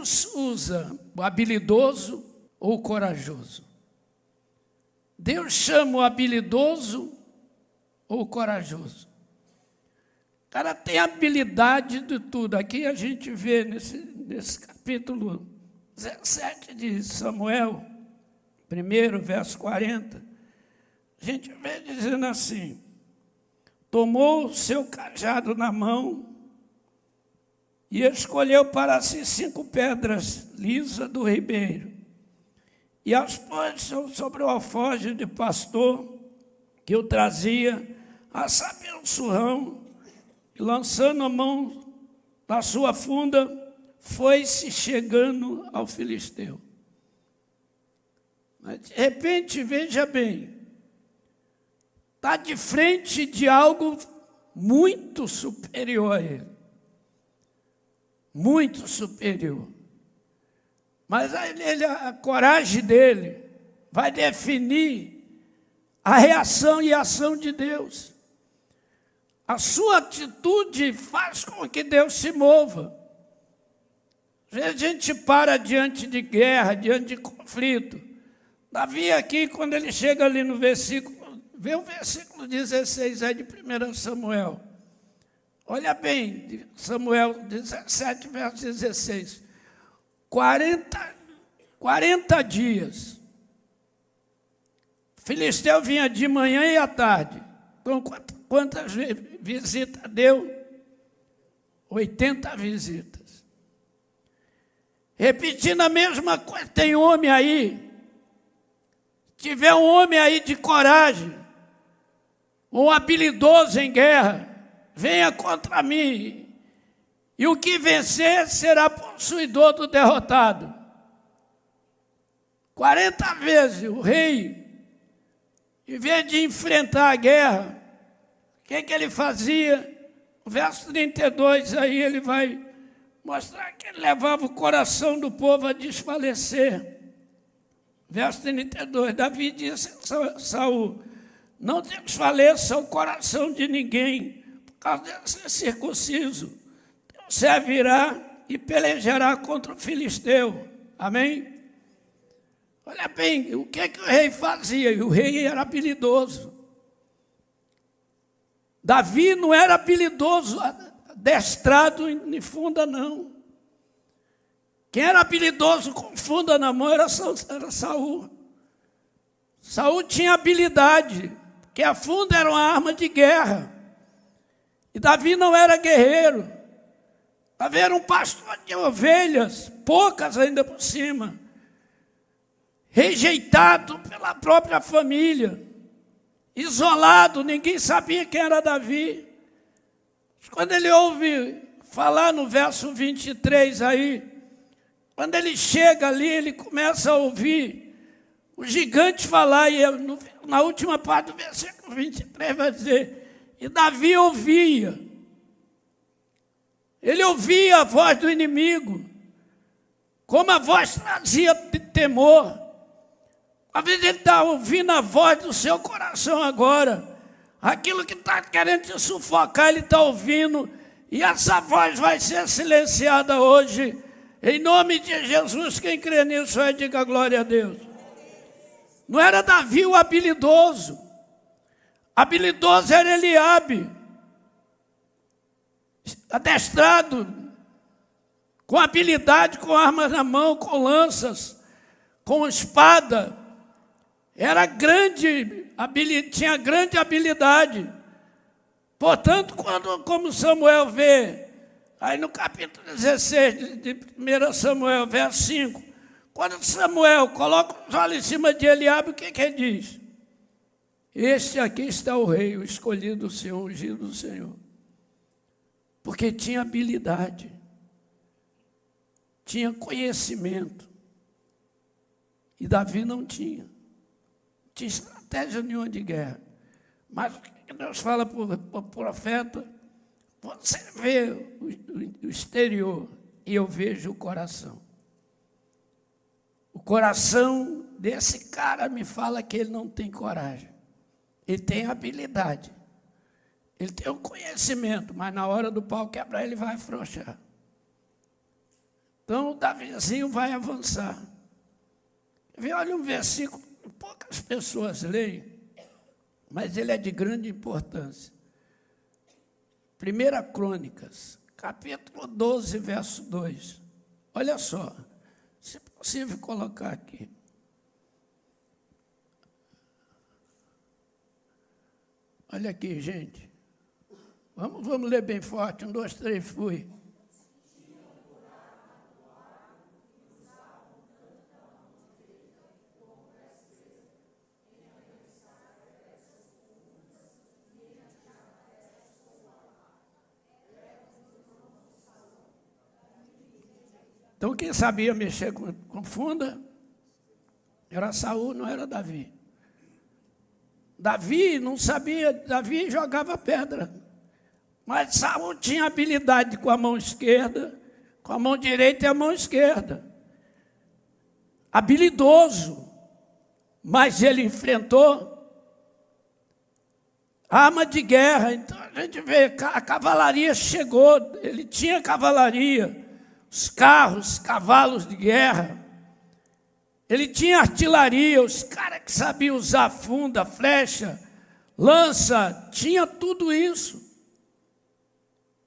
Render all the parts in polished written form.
Deus usa o habilidoso ou o corajoso? Deus chama o habilidoso ou o corajoso? O cara tem habilidade de tudo. Aqui a gente vê nesse capítulo 17 de Samuel, 1, verso 40, a gente vê dizendo assim: tomou o seu cajado na mão e escolheu para si 5 pedras lisas do ribeiro, e as pôs sobre o alforje de pastor que o trazia, a saber, um surrão, e lançando a mão da sua funda, foi-se chegando ao filisteu. Mas, de repente, veja bem, está de frente de algo muito superior a ele. Muito superior. Mas a coragem dele vai definir a reação e a ação de Deus. A sua atitude faz com que Deus se mova. A gente para diante de guerra, diante de conflito. Davi aqui, quando ele chega ali no versículo, vê o versículo 16 aí de 1 Samuel. Olha bem, Samuel 17, verso 16. 40 dias. O filisteu vinha de manhã e à tarde. Então, quantas visitas deu? 80 visitas. Repetindo a mesma coisa, tem homem aí. Se tiver um homem aí de coragem, um habilidoso em guerra, venha contra mim, e o que vencer será possuidor do derrotado. 40 vezes o rei, em vez de enfrentar a guerra, o que ele fazia? O verso 32, aí ele vai mostrar que ele levava o coração do povo a desfalecer. Verso 32, Davi disse a Saul: não desfaleça o coração de ninguém, por causa de ser circunciso. Você virá e pelejará contra o filisteu. Amém? Olha bem, o que o rei fazia? E o rei era habilidoso. Davi não era habilidoso, adestrado em funda, não. Quem era habilidoso com funda na mão era Saul. Saul tinha habilidade, porque a funda era uma arma de guerra. E Davi não era guerreiro. Davi era um pastor de ovelhas, poucas ainda por cima. Rejeitado pela própria família. Isolado, ninguém sabia quem era Davi. Quando ele ouve falar no verso 23 aí, quando ele chega ali, ele começa a ouvir o gigante falar, e na última parte do versículo 23 vai dizer: e Davi ouvia. Ele ouvia a voz do inimigo, como a voz trazia temor. Às vezes ele está ouvindo a voz do seu coração agora. Aquilo que está querendo te sufocar, ele está ouvindo. E essa voz vai ser silenciada hoje. Em nome de Jesus, quem crê nisso aí, diga glória a Deus. Não era Davi o habilidoso. Habilidoso era Eliabe. Adestrado, com habilidade, com armas na mão, com lanças, com espada. Era grande, tinha grande habilidade. Portanto, como Samuel vê, aí no capítulo 16 de 1 Samuel, verso 5, quando Samuel coloca os olhos em cima de Eliabe, o que ele diz? Este aqui está o rei, o escolhido do Senhor, o ungido do Senhor. Porque tinha habilidade, tinha conhecimento. E Davi não tinha. Não tinha estratégia nenhuma de guerra. Mas o que Deus fala por profeta? Você vê o exterior e eu vejo o coração. O coração desse cara me fala que ele não tem coragem. Ele tem habilidade. Ele tem o conhecimento, mas na hora do pau quebrar ele vai afrouxar. Então, o Davizinho vai avançar. Olha um versículo que poucas pessoas leem, mas ele é de grande importância. 1 Crônicas, capítulo 12, verso 2. Olha só, se possível colocar aqui. Olha aqui, gente. Vamos ler bem forte. 1, 2, 3, fui. Então, quem sabia mexer com funda era Saul, não era Davi. Davi não sabia, Davi jogava pedra. Mas Saul tinha habilidade com a mão esquerda, com a mão direita e a mão esquerda. Habilidoso. Mas ele enfrentou arma de guerra. Então a gente vê, a cavalaria chegou, ele tinha cavalaria, os carros, cavalos de guerra. Ele tinha artilharia, os caras que sabiam usar funda, flecha, lança, tinha tudo isso.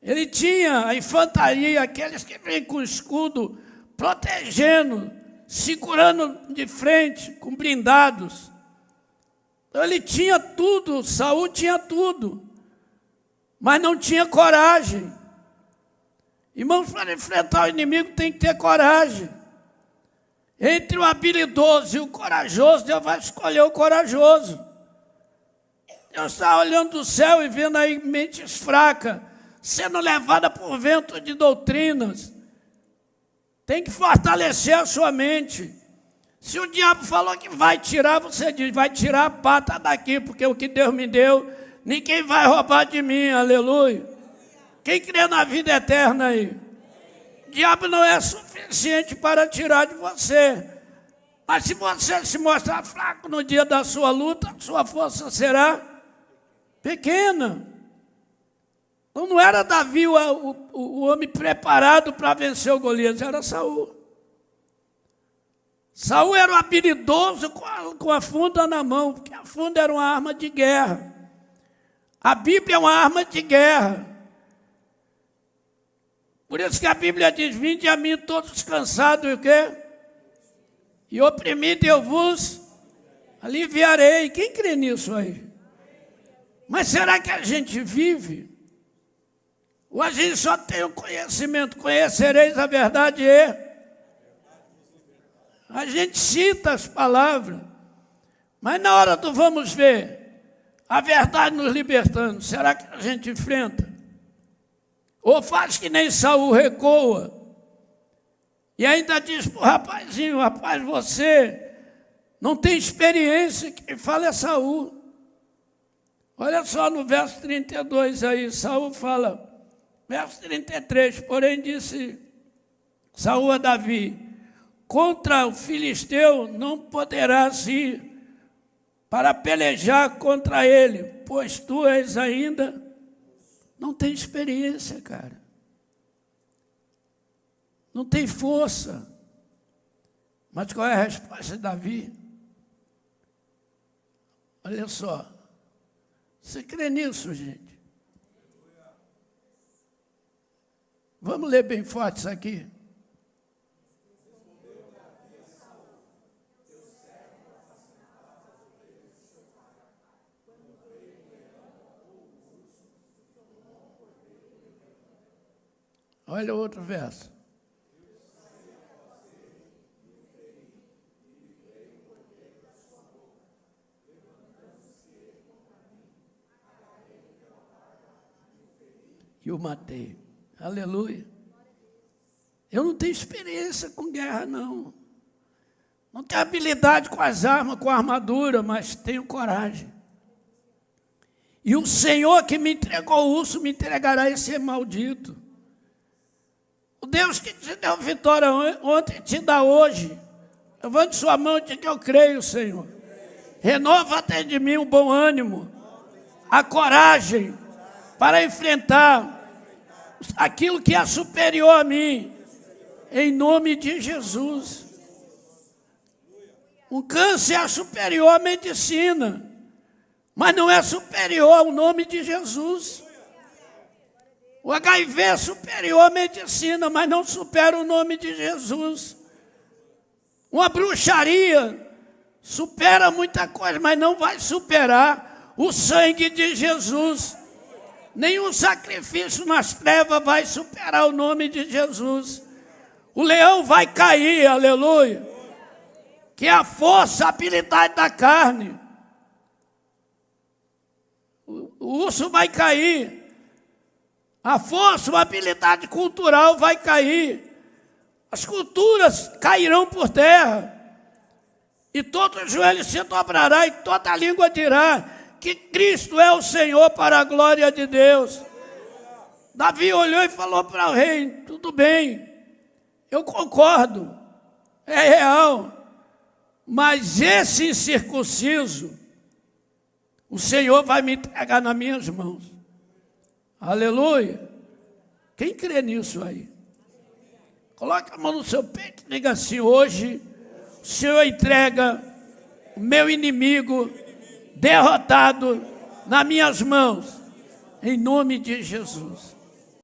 Ele tinha a infantaria, aqueles que vêm com escudo, protegendo, segurando de frente, com blindados. Então, ele tinha tudo, Saul tinha tudo, mas não tinha coragem. Irmãos, para enfrentar o inimigo tem que ter coragem. Entre o habilidoso e o corajoso, Deus vai escolher o corajoso. Deus está olhando do céu e vendo aí mentes fracas, sendo levada por vento de doutrinas. Tem que fortalecer a sua mente. Se o diabo falou que vai tirar, você diz, vai tirar a pata daqui, porque o que Deus me deu, ninguém vai roubar de mim, aleluia. Quem crê na vida eterna aí? O diabo não é suficiente para tirar de você. Mas se você se mostrar fraco no dia da sua luta, sua força será pequena. Então não era Davi o homem preparado para vencer o Golias, era Saul. Saul era um habilidoso com a funda na mão, porque a funda era uma arma de guerra. A Bíblia é uma arma de guerra. Por isso que a Bíblia diz, vinde a mim todos cansados e o quê? E oprimido eu vos aliviarei. Quem crê nisso aí? Mas será que a gente vive? Ou a gente só tem o conhecimento? Conhecereis a verdade e... A gente cita as palavras, mas na hora do vamos ver, a verdade nos libertando, será que a gente enfrenta? Ou faz que nem Saul recoa, e ainda diz para o rapazinho, rapaz, você não tem experiência, quem fala é Saul. Olha só no verso 32 aí, Saul fala, verso 33, porém disse Saul a Davi, contra o filisteu não poderás ir para pelejar contra ele, pois tu és ainda, não tem experiência, cara. Não tem força. Mas qual é a resposta de Davi? Olha só. Você crê nisso, gente? Vamos ler bem forte isso aqui. Olha o outro verso. E o matei. Aleluia. Eu não tenho experiência com guerra, não. Não tenho habilidade com as armas, com a armadura, mas tenho coragem. E o Senhor que me entregou o urso me entregará esse maldito. O Deus que te deu vitória ontem, te dá hoje. Levante sua mão e diga que eu creio, Senhor. Renova até de mim o bom ânimo, a coragem para enfrentar aquilo que é superior a mim. em nome de Jesus. O câncer é superior à medicina, mas não é superior ao nome de Jesus. O HIV é superior à medicina, mas não supera o nome de Jesus. Uma bruxaria supera muita coisa, mas não vai superar o sangue de Jesus. Nenhum sacrifício nas trevas vai superar o nome de Jesus. O leão vai cair, aleluia. Que é a força, a habilidade da carne. O urso vai cair. A força, a habilidade cultural vai cair. As culturas cairão por terra. E todo joelho se dobrará e toda língua dirá que Cristo é o Senhor para a glória de Deus. Davi olhou e falou para o rei: tudo bem, eu concordo, é real. Mas esse incircunciso, o Senhor vai me entregar nas minhas mãos. Aleluia. Quem crê nisso aí? Coloque a mão no seu peito e diga assim: hoje o Senhor entrega o meu inimigo derrotado nas minhas mãos, em nome de Jesus.